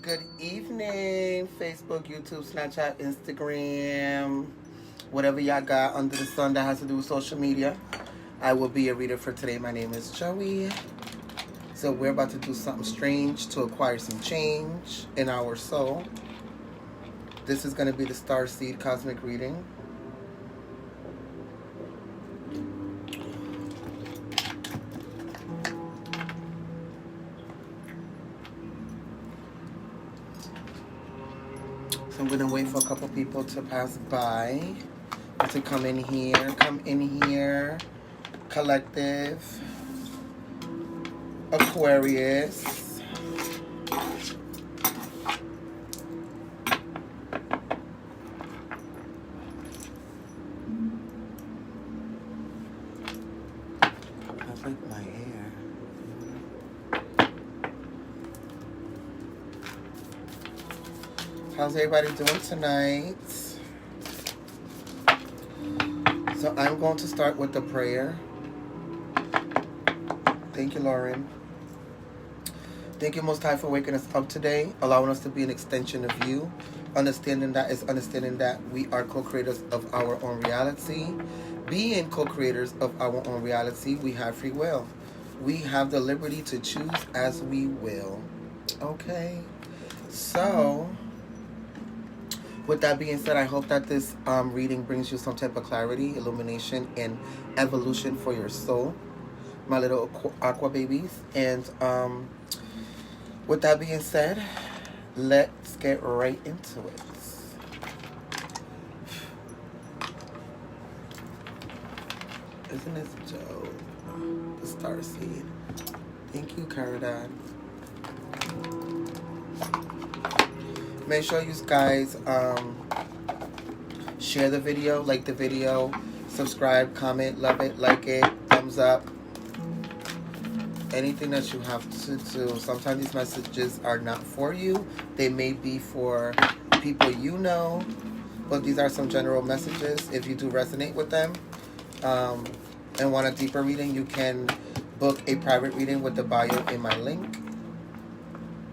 Good evening, Facebook, YouTube, Snapchat, Instagram, whatever y'all got under the sun that has to do with social media. I will be a reader for today. My name is Joey. So we're about to do something strange to acquire some change in our soul. This is going to be the Star Seed Cosmic Reading. So I'm going to wait for a couple people to pass by, to come in here. Come in here, collective, Aquarius. I like my hair. How's everybody doing tonight? So I'm going to start with the prayer. Thank you, Lauren. Thank you, Most High, for waking us up today, allowing us to be an extension of you, understanding that we are co-creators of our own reality. Being co-creators of our own reality, we have free will. We have the liberty to choose as we will. Okay? So, with that being said, I hope that this reading brings you some type of clarity, illumination, and evolution for your soul, my little aqua babies. And with that being said, let's get right into it. Isn't this dope? The Star Seed. Thank you, Caradan. Make sure you guys share the video, like the video, subscribe, comment, love it, like it, thumbs up. Anything that you have to do. Sometimes these messages are not for you. They may be for people you know, but these are some general messages. If you do resonate with them and want a deeper reading, you can book a private reading with the bio in my link.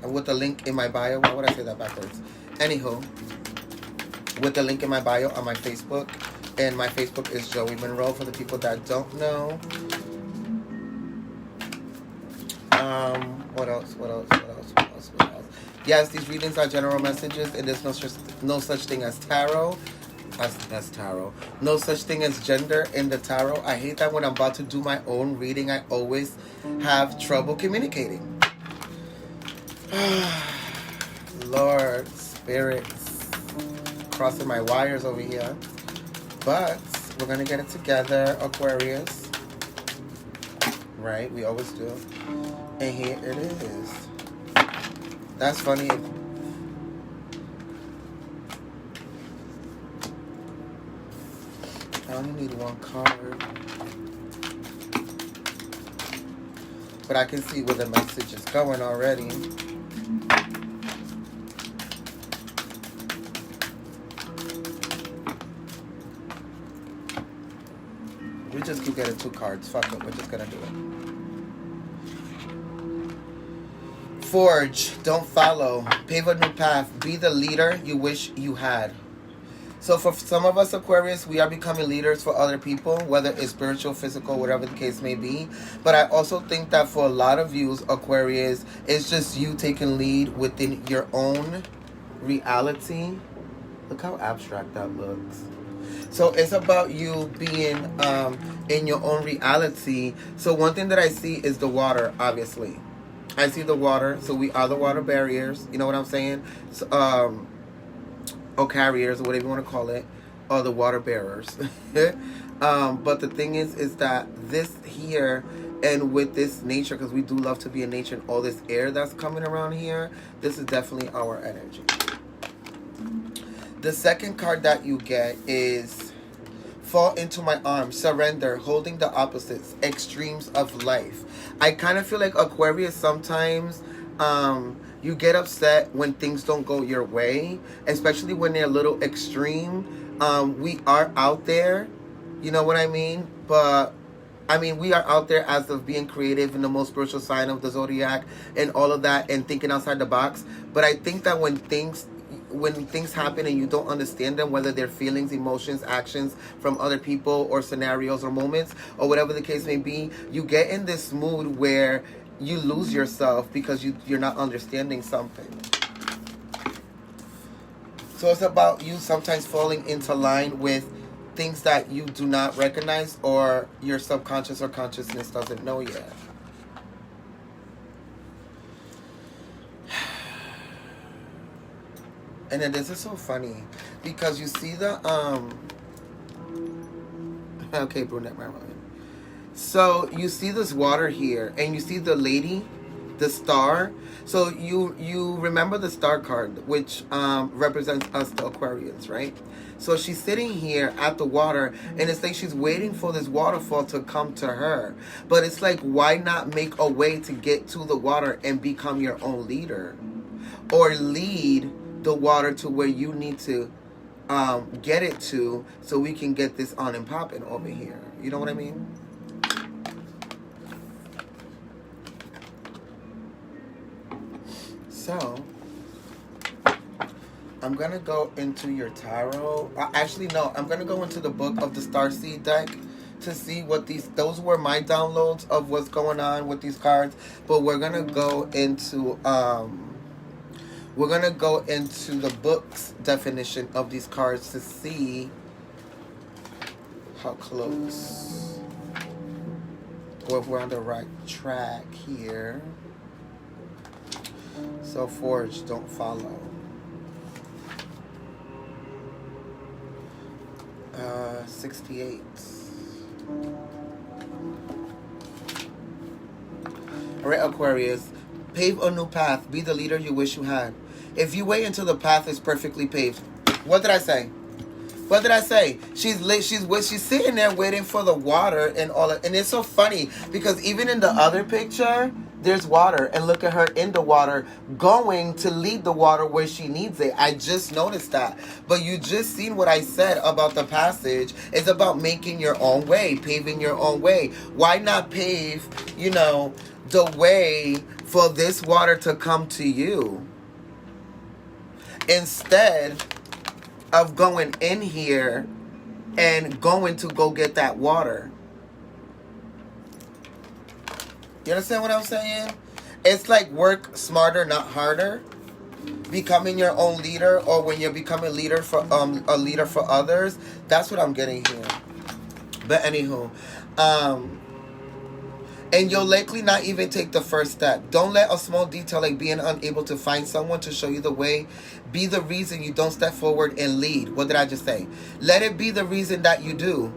With the link in my bio. Why would I say that backwards? Anywho, with the link in my bio on my Facebook. And my Facebook is Joey Monroe for the people that don't know. What else? Yes, these readings are general messages, and there's no such thing as tarot. That's tarot. No such thing as gender in the tarot. I hate that when I'm about to do my own reading, I always have trouble communicating. Lord, spirits, crossing my wires over here. But we're going to get it together, Aquarius. Right? We always do. And here it is. That's funny. I only need one card. But I can see where the message is going already. We just keep getting two cards. Fuck it. We're just going to do it. Forge. Don't follow. Pave a new path. Be the leader you wish you had. So for some of us Aquarius, we are becoming leaders for other people, whether it's spiritual, physical, whatever the case may be. But I also think that for a lot of you Aquarius, it's just you taking lead within your own reality. Look how abstract that looks. So it's about you being in your own reality. So one thing that I see is the water, obviously. I see the water. So we are the water barriers. You know what I'm saying? So, or carriers, or whatever you want to call it, or the water bearers. But the thing is that this here, and with this nature, because we do love to be in nature, and all this air that's coming around here, this is definitely our energy. The second card that you get is Fall into My Arms, Surrender, Holding the Opposites, Extremes of Life. I kind of feel like Aquarius sometimes you get upset when things don't go your way, especially when they're a little extreme. We are out there, you know what I mean? But I mean, we are out there as of being creative in the most spiritual sign of the zodiac and all of that and thinking outside the box. But I think that when things happen and you don't understand them, whether they're feelings, emotions, actions from other people or scenarios or moments or whatever the case may be, you get in this mood where you lose yourself because you're not understanding something. So it's about you sometimes falling into line with things that you do not recognize or your subconscious or consciousness doesn't know yet. And then this is so funny because you see the okay, brunette Marlon. So you see this water here and you see the lady, the star. So you remember the star card, which represents us, the Aquarians, right? So she's sitting here at the water, and it's like she's waiting for this waterfall to come to her. But it's like, why not make a way to get to the water and become your own leader? Or lead the water to where you need to get it to, so we can get this on and popping over here. You know what I mean? So I'm going to go into your tarot. Actually, no. I'm going to go into the book of the Starseed deck to see what those were my downloads of what's going on with these cards. But we're going to go into the book's definition of these cards to see how close, or if we're on the right track here. So forge, don't follow. 68. Alright, Aquarius. Pave a new path. Be the leader you wish you had. If you wait until the path is perfectly paved. What did I say? What did I say? She's sitting there waiting for the water and all that. And it's so funny because even in the other picture, there's water. And look at her in the water going to lead the water where she needs it. I just noticed that. But you just seen what I said about the passage. It's about making your own way, paving your own way. Why not pave, the way for this water to come to you? Instead of going in here and going to go get that water. You understand what I'm saying? It's like work smarter, not harder. Becoming your own leader, or when you're becoming a leader for others. That's what I'm getting here. But anywho, and you'll likely not even take the first step. Don't let a small detail like being unable to find someone to show you the way be the reason you don't step forward and lead. What did I just say? Let it be the reason that you do.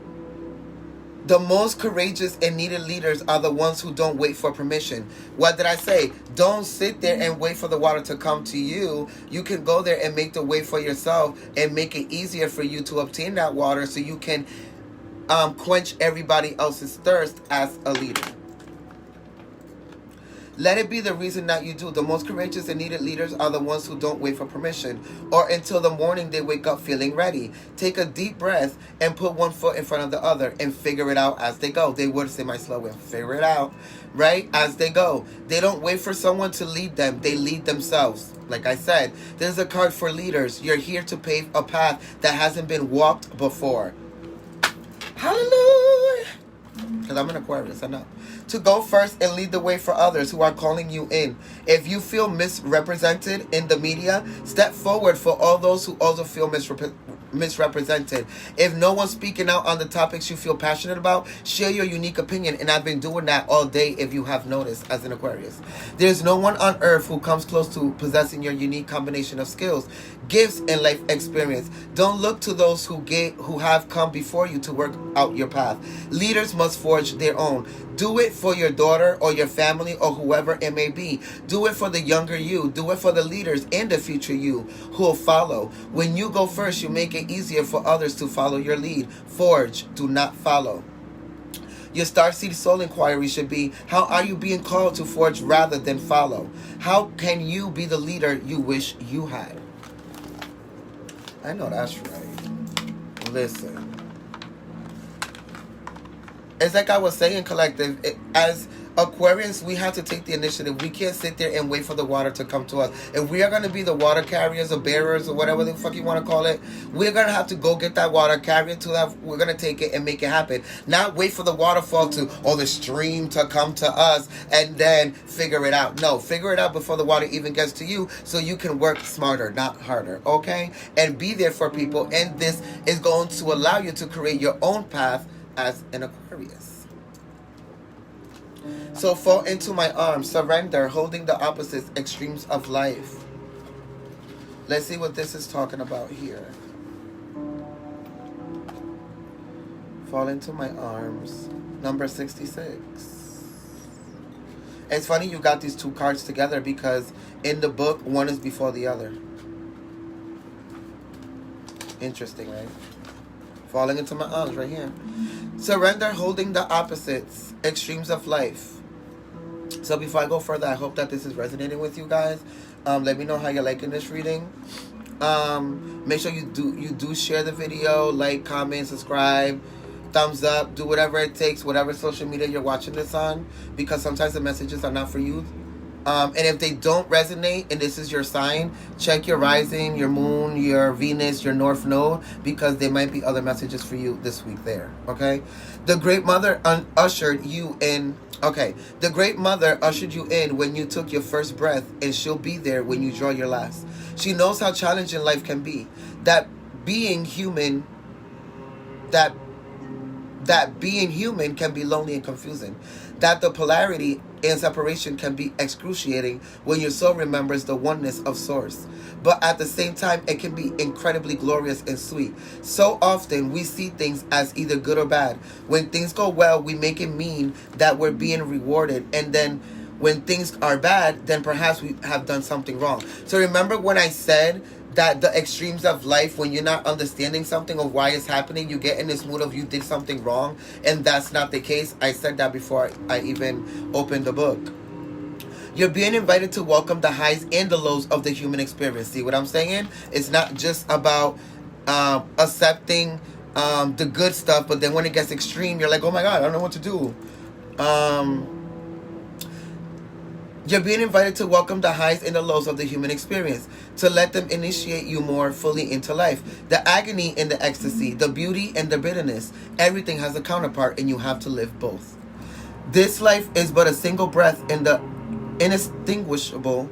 The most courageous and needed leaders are the ones who don't wait for permission. What did I say? Don't sit there and wait for the water to come to you. You can go there and make the way for yourself and make it easier for you to obtain that water so you can quench everybody else's thirst as a leader. Let it be the reason that you do. The most courageous and needed leaders are the ones who don't wait for permission or until the morning they wake up feeling ready. Take a deep breath and put one foot in front of the other and figure it out as they go. They would say my slogan, figure it out, right? As they go. They don't wait for someone to lead them. They lead themselves. Like I said, there's a card for leaders. You're here to pave a path that hasn't been walked before. Hallelujah. Because I'm an Aquarius, I know. To go first and lead the way for others who are calling you in. If you feel misrepresented in the media, step forward for all those who also feel misrepresented. If no one's speaking out on the topics you feel passionate about, share your unique opinion. And I've been doing that all day, if you have noticed, as an Aquarius. There's no one on earth who comes close to possessing your unique combination of skills, gifts, and life experience. Don't look to those who have come before you to work out your path. Leaders must forge their own. Do it for your daughter or your family or whoever it may be. Do it for the younger you. Do it for the leaders and the future you who will follow. When you go first, you make it easier for others to follow your lead. Forge, do not follow. Your Starseed Soul Inquiry should be, how are you being called to forge rather than follow? How can you be the leader you wish you had? I know that's right. Listen. It's like I was saying, collective. As Aquarians, we have to take the initiative. We can't sit there and wait for the water to come to us. If we are going to be the water carriers or bearers or whatever the fuck you want to call it, we're going to have to go get that water, carry it to that. We're going to take it and make it happen. Not wait for the waterfall to, or the stream to come to us and then figure it out. No, figure it out before the water even gets to you so you can work smarter, not harder, okay? And be there for people. And this is going to allow you to create your own path as an Aquarius. So fall into my arms, surrender, holding the opposites, extremes of life. Let's see what this is talking about here. Fall into my arms, number 66. It's funny you got these two cards together because in the book, one is before the other. Interesting, right? Falling into my arms right here. Surrender, holding the opposites, extremes of life. So before I go further, I hope that this is resonating with you guys. Let me know how you're liking this reading. Make sure you do share the video, like, comment, subscribe, thumbs up, do whatever it takes, whatever social media you're watching this on, because sometimes the messages are not for you. And if they don't resonate and this is your sign, check your rising, your moon, your Venus, your North Node, because there might be other messages for you this week there, okay? The Great Mother ushered you in. Okay, the Great Mother ushered you in when you took your first breath, and she'll be there when you draw your last. She knows how challenging life can be. That being human can be lonely and confusing. That the polarity and separation can be excruciating when your soul remembers the oneness of Source. But at the same time, it can be incredibly glorious and sweet. So often, we see things as either good or bad. When things go well, we make it mean that we're being rewarded. And then when things are bad, then perhaps we have done something wrong. So remember when I said that the extremes of life, when you're not understanding something or why it's happening, you get in this mood of you did something wrong, and that's not the case. I said that before I even opened the book. You're being invited to welcome the highs and the lows of the human experience. See what I'm saying? It's not just about accepting the good stuff, but then when it gets extreme, you're like, oh my God, I don't know what to do. You're being invited to welcome the highs and the lows of the human experience, to let them initiate you more fully into life. The agony and the ecstasy, the beauty and the bitterness, everything has a counterpart, and you have to live both. This life is but a single breath in the inextinguishable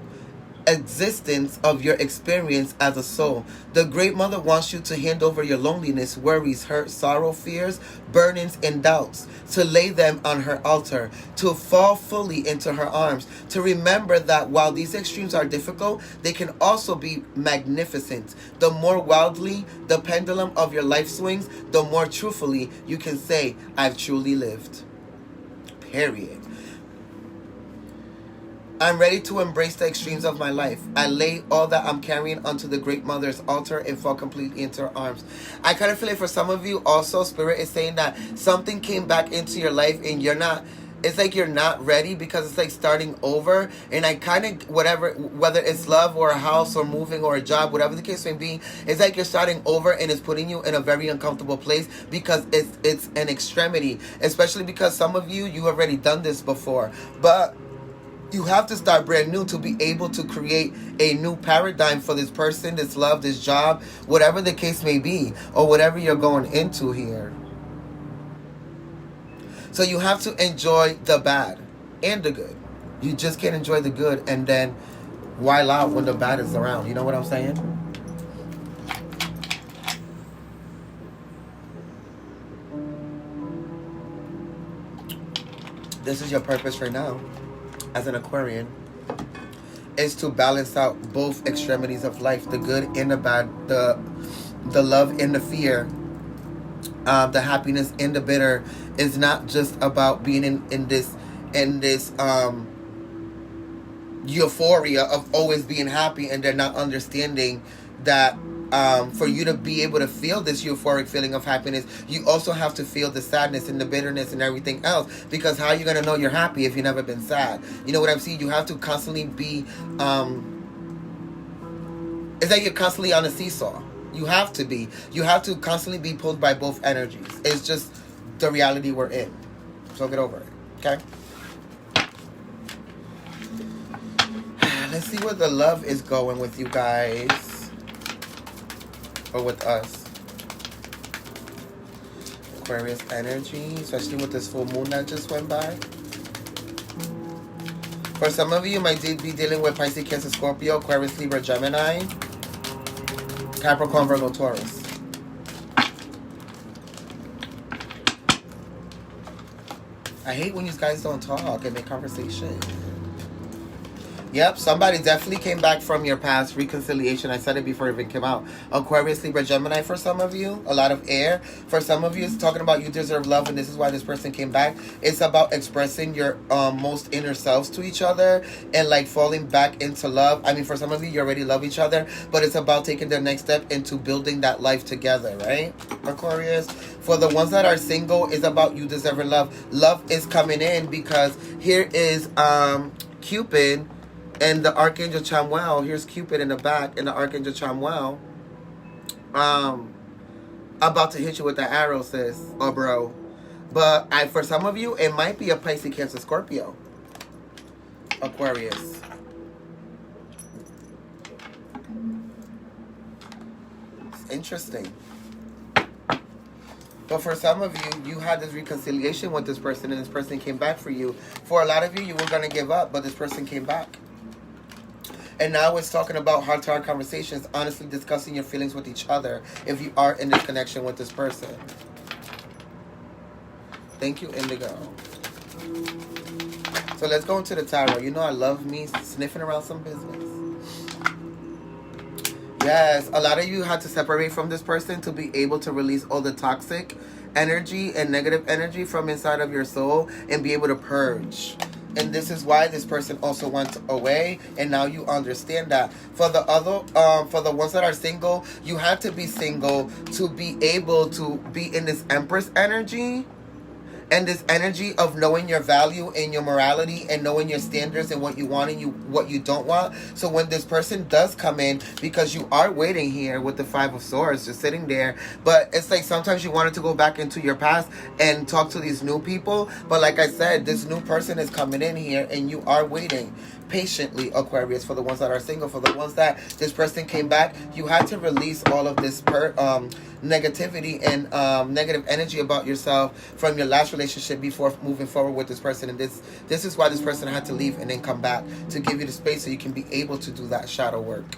existence of your experience as a soul. The Great Mother wants you to hand over your loneliness, worries, hurt, sorrow, fears, burnings, and doubts, to lay them on her altar, to fall fully into her arms, to remember that while these extremes are difficult, they can also be magnificent. The more wildly the pendulum of your life swings, the more truthfully you can say, I've truly lived. Period. I'm ready to embrace the extremes of my life. I lay all that I'm carrying onto the Great Mother's altar and fall completely into her arms. I kind of feel like for some of you also, Spirit is saying that something came back into your life and you're not, it's like you're not ready because it's like starting over. And I kind of, whether it's love or a house or moving or a job, whatever the case may be, it's like you're starting over and it's putting you in a very uncomfortable place because it's an extremity. Especially because some of you already done this before. But you have to start brand new to be able to create a new paradigm for this person, this love, this job, whatever the case may be, or whatever you're going into here. So you have to enjoy the bad and the good. You just can't enjoy the good and then while out when the bad is around. You know what I'm saying? This is your purpose right now as an Aquarian, is to balance out both extremities of life, the good and the bad, the love and the fear, the happiness and the bitter. Is not just about being in this euphoria of always being happy, and they're not understanding that for you to be able to feel this euphoric feeling of happiness, you also have to feel the sadness and the bitterness and everything else, because how are you going to know you're happy if you've never been sad? You know what I'm saying? You have to constantly be it's like you're constantly on a seesaw. You have to constantly be pulled by both energies. It's just the reality we're in. So get over it. Okay? Let's see where the love is going with you guys. Or with us. Aquarius energy, especially with this full moon that just went by. For some of you, you might be dealing with Pisces, Cancer, Scorpio, Aquarius, Libra, Gemini, Capricorn, Virgo, Taurus. I hate when you guys don't talk and make conversation. Yep, somebody definitely came back from your past reconciliation. I said it before it even came out. Aquarius, Libra, Gemini for some of you. A lot of air. For some of you, it's talking about you deserve love, and this is why this person came back. It's about expressing your most inner selves to each other and like falling back into love. I mean, for some of you, you already love each other, but it's about taking the next step into building that life together, right? Aquarius. For the ones that are single, it's about you deserving love. Love is coming in because here is Cupid. And the Archangel Chamuel, here's Cupid in the back, and the Archangel Chamuel, about to hit you with the arrow, sis, or bro. But for some of you, it might be a Pisces, Cancer, Scorpio, Aquarius. It's interesting. But for some of you, you had this reconciliation with this person, and this person came back for you. For a lot of you, you were going to give up, but this person came back. And now it's talking about heart-to-heart conversations, honestly discussing your feelings with each other if you are in this connection with this person. Thank you, Indigo. So let's go into the tarot. You know I love me sniffing around some business. Yes, a lot of you had to separate from this person to be able to release all the toxic energy and negative energy from inside of your soul and be able to purge. And this is why this person also went away, and now you understand that. For the for the ones that are single, you had to be single to be able to be in this Empress energy. And this energy of knowing your value and your morality and knowing your standards and what you want and what you don't want. So when this person does come in, because you are waiting here with the Five of Swords, just sitting there. But it's like sometimes you wanted to go back into your past and talk to these new people. But like I said, this new person is coming in here and you are waiting patiently, Aquarius. For the ones that are single, for the ones that this person came back, you had to release all of this negativity and negative energy about yourself from your last relationship before moving forward with this person. And this is why this person had to leave and then come back, to give you the space so you can be able to do that shadow work.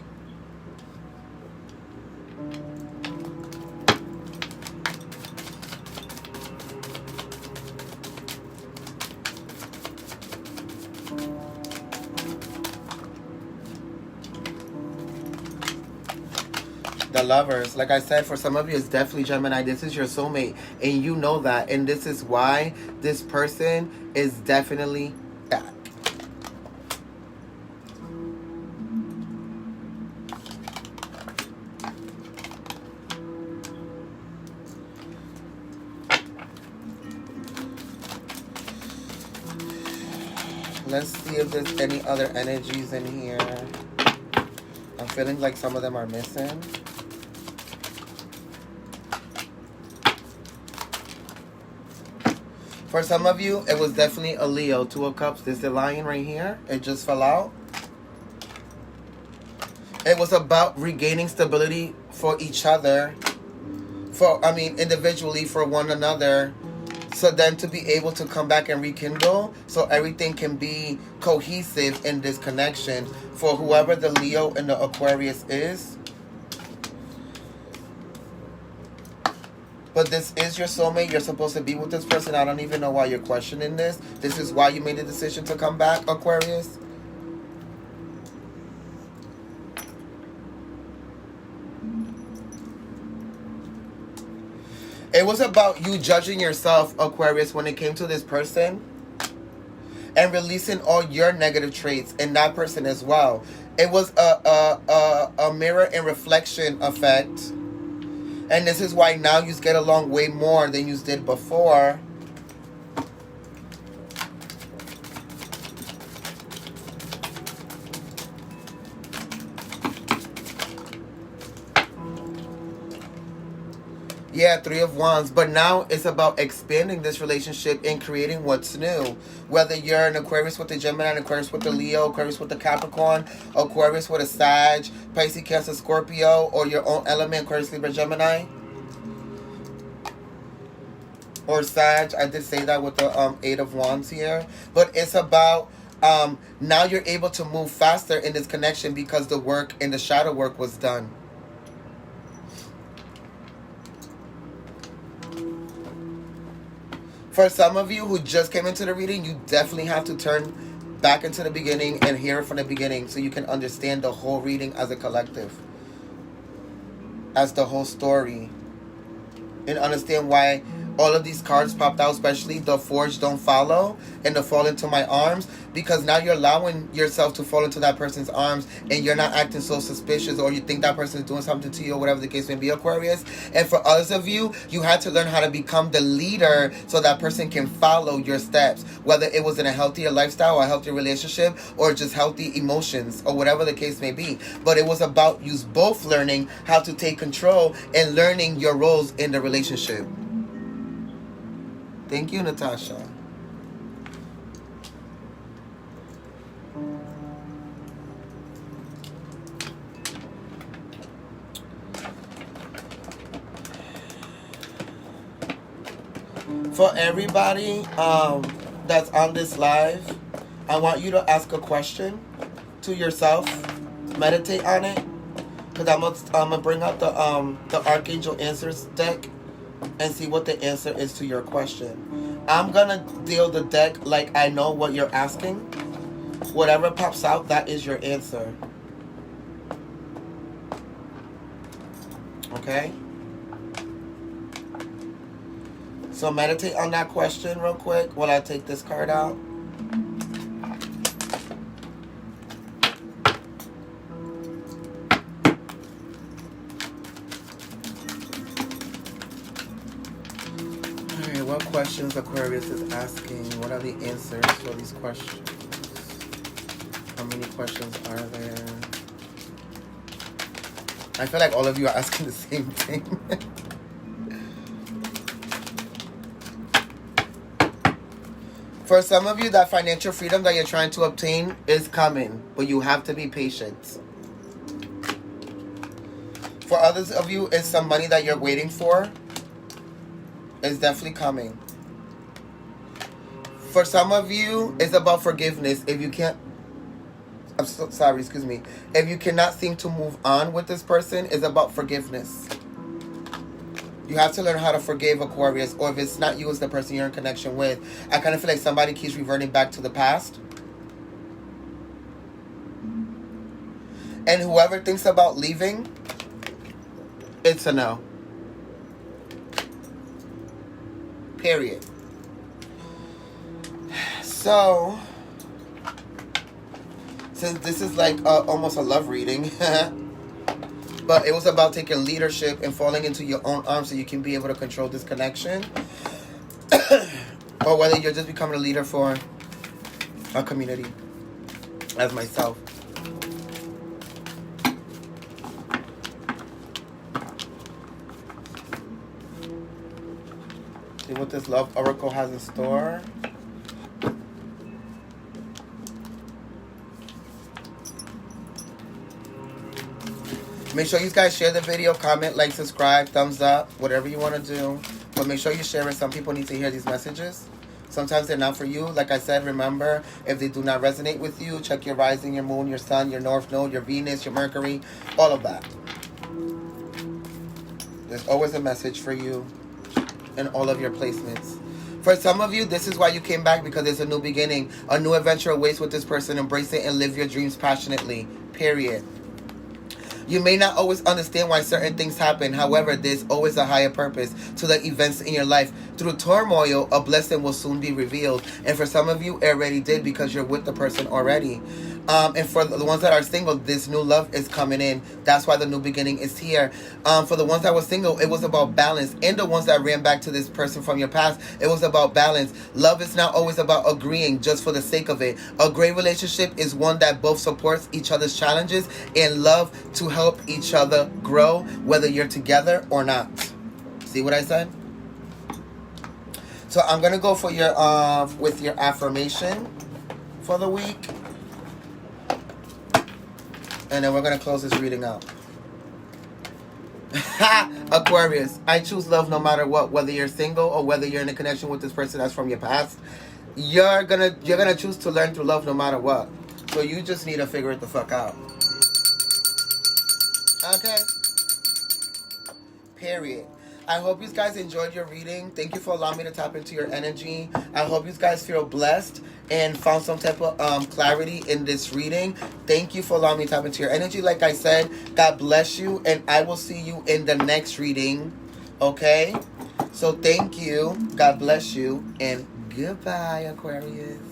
The Lovers, like I said, for some of you, it's definitely Gemini. This is your soulmate, and you know that. And this is why this person is definitely back. Let's see if there's any other energies in here. I'm feeling like some of them are missing. For some of you, it was definitely a Leo. Two of Cups. This is the Lion right here. It just fell out. It was about regaining stability for each other. Individually for one another. So then to be able to come back and rekindle. So everything can be cohesive in this connection. For whoever the Leo and the Aquarius is. But this is your soulmate. You're supposed to be with this person. I don't even know why you're questioning this. This is why you made the decision to come back, Aquarius. It was about you judging yourself, Aquarius, when it came to this person. And releasing all your negative traits in that person as well. It was a mirror and reflection effect. And this is why now you get along way more than you did before. Yeah, Three of Wands. But now it's about expanding this relationship and creating what's new. Whether you're an Aquarius with a Gemini, an Aquarius with a Leo, Aquarius with a Capricorn, Aquarius with a Sag, Pisces, Cancer, Scorpio, or your own element, Aquarius, Libra, Gemini, or Sag. I did say that with the Eight of Wands here. But it's about now you're able to move faster in this connection because the work and the shadow work was done. For some of you who just came into the reading, you definitely have to turn back into the beginning and hear it from the beginning so you can understand the whole reading as a collective, as the whole story, and understand why all of these cards popped out, especially the Forge, Don't Follow, and the Fall Into My Arms, because now you're allowing yourself to fall into that person's arms and you're not acting so suspicious, or you think that person is doing something to you, or whatever the case may be, Aquarius. And for others of you, you had to learn how to become the leader so that person can follow your steps, whether it was in a healthier lifestyle or a healthier relationship or just healthy emotions or whatever the case may be. But it was about you both learning how to take control and learning your roles in the relationship. Thank you, Natasha. For everybody that's on this live, I want you to ask a question to yourself. Meditate on it, because I'm gonna bring out the Archangel Answers deck and see what the answer is to your question. I'm gonna deal the deck like I know what you're asking. Whatever pops out, that is your answer. Okay? So meditate on that question real quick while I take this card out. Alright, what questions Aquarius is asking? What are the answers for these questions? How many questions are there? I feel like all of you are asking the same thing. For some of you, that financial freedom that you're trying to obtain is coming, but you have to be patient. For others of you, it's some money that you're waiting for. It's definitely coming. For some of you, it's about forgiveness. If you can't, I'm so sorry, excuse me. If you cannot seem to move on with this person, it's about forgiveness. You have to learn how to forgive, Aquarius, or if it's not you, it's the person you're in connection with. I kind of feel like somebody keeps reverting back to the past. And whoever thinks about leaving, it's a no. Period. So, since this is like almost a love reading, but it was about taking leadership and falling into your own arms so you can be able to control this connection. Or whether you're just becoming a leader for a community, as myself. See what this Love Oracle has in store. Make sure you guys share the video, comment, like, subscribe, thumbs up, whatever you want to do. But make sure you share it. Some people need to hear these messages. Sometimes they're not for you. Like I said, remember, if they do not resonate with you, check your rising, your moon, your sun, your north node, your Venus, your Mercury, all of that. There's always a message for you in all of your placements. For some of you, this is why you came back, because it's a new beginning. A new adventure awaits with this person. Embrace it and live your dreams passionately. Period. You may not always understand why certain things happen. However, there's always a higher purpose to the events in your life. Through turmoil, a blessing will soon be revealed. And for some of you, it already did, because you're with the person already. And for the ones that are single, this new love is coming in. That's why the new beginning is here. For the ones that were single, it was about balance. And the ones that ran back to this person from your past, it was about balance. Love is not always about agreeing just for the sake of it. A great relationship is one that both supports each other's challenges and love to help each other grow, whether you're together or not. See what I said? So I'm gonna go for your with your affirmation for the week, and then we're gonna close this reading out. Aquarius, I choose love no matter what, whether you're single or whether you're in a connection with this person that's from your past. You're gonna choose to learn through love no matter what. So you just need to figure it the fuck out. Okay. Period. I hope you guys enjoyed your reading. Thank you for allowing me to tap into your energy. I hope you guys feel blessed and found some type of clarity in this reading. Thank you for allowing me to tap into your energy. Like I said, God bless you, and I will see you in the next reading. Okay? So thank you. God bless you, and goodbye, Aquarius.